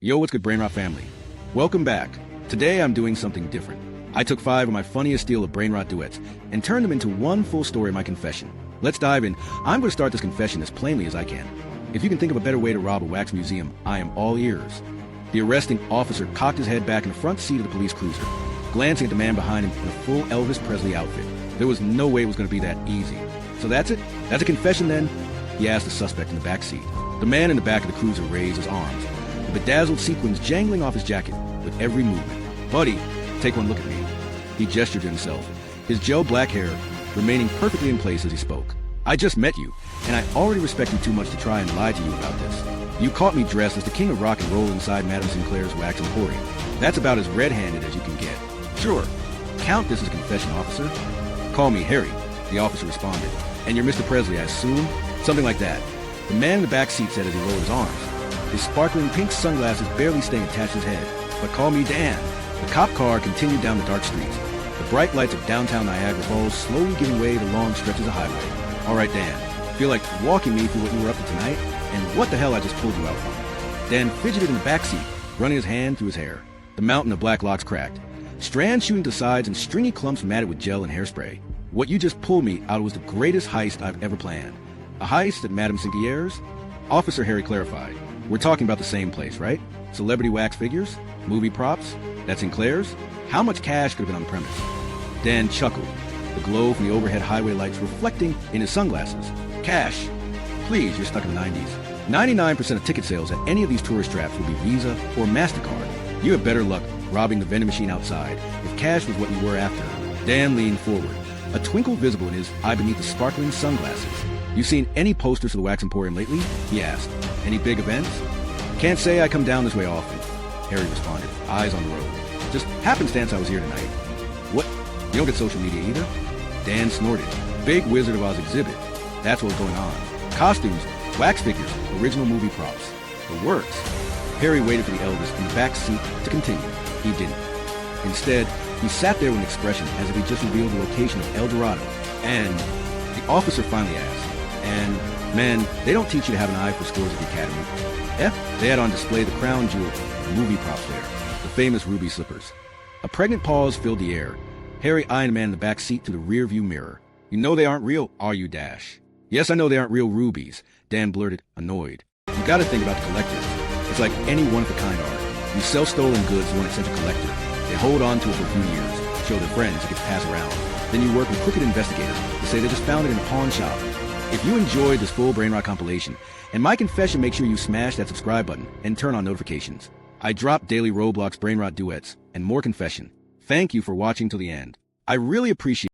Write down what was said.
Yo, what's good, Brainrot family? Welcome back. Today I'm doing something different. I took 5 of my funniest steal of Brainrot duets and turned them into one full story of my confession. Let's dive in. I'm going to start this confession as plainly as I can. If you can think of a better way to rob a wax museum, I am all ears. The arresting officer cocked his head back in the front seat of the police cruiser, glancing at the man behind him in a full Elvis Presley outfit. There was no way it was going to be that easy. So that's it? That's a confession then? He asked the suspect in the back seat. The man in the back of the cruiser raised his arms, the bedazzled sequins jangling off his jacket with every movement. "Buddy, take one look at me." He gestured to himself, his gel black hair remaining perfectly in place as he spoke. "I just met you, and I already respect you too much to try and lie to you about this. You caught me dressed as the king of rock and roll inside Madame Sinclair's wax emporium. That's about as red-handed as you can get." "Sure. Count this as a confession, officer." "Call me Harry," the officer responded. "And you're Mr. Presley, I assume?" Something like that. The man in the back seat said as he rolled his arms, his sparkling pink sunglasses barely staying attached to his head. "But call me Dan." The cop car continued down the dark streets, the bright lights of downtown Niagara Falls slowly giving way to long stretches of highway. "All right, Dan. Feel like walking me through what you were up to tonight? And what the hell I just pulled you out from?" Dan fidgeted in the back seat, running his hand through his hair. The mountain of black locks cracked, strands shooting to sides and stringy clumps matted with gel and hairspray. "What you just pulled me out was the greatest heist I've ever planned." "A heist at Madame Sinclair's?" Officer Harry clarified. "We're talking about the same place, right? Celebrity wax figures? Movie props? That's Sinclair's? How much cash could have been on the premise?" Dan chuckled, the glow from the overhead highway lights reflecting in his sunglasses. "Cash? Please, you're stuck in the 90s. 99% of ticket sales at any of these tourist traps will be Visa or MasterCard. You have better luck robbing the vending machine outside if cash was what you were after." Dan leaned forward, a twinkle visible in his eye beneath the sparkling sunglasses. "You seen any posters for the Wax Emporium lately?" he asked. "Any big events?" "Can't say I come down this way often," Harry responded, eyes on the road. "Just happenstance I was here tonight." "What? You don't get social media either?" Dan snorted. "Big Wizard of Oz exhibit. That's what was going on. Costumes, wax figures, original movie props. The works." Harry waited for the Elvis in the back seat to continue. He didn't. Instead, he sat there with an expression as if he just revealed the location of El Dorado. "And?" the officer finally asked. "And, man, they don't teach you to have an eye for scores at the academy." They had on display the crown jewel of the movie props there, the famous ruby slippers. A pregnant pause filled the air. Harry eyed the man in the back seat through the rear-view mirror. "You know they aren't real, are you, Dash?" "Yes, I know they aren't real rubies," Dan blurted, annoyed. "You gotta think about the collectors. It's like any one-of-a-kind art. You sell stolen goods to one eccentric collector. They hold on to it for a few years, show their friends, it gets passed around. Then you work with crooked investigators to say they just found it in a pawn shop." If you enjoyed this full Brainrot compilation, and my confession, make sure you smash that subscribe button and turn on notifications. I drop daily Roblox Brainrot duets and more confession. Thank you for watching till the end. I really appreciate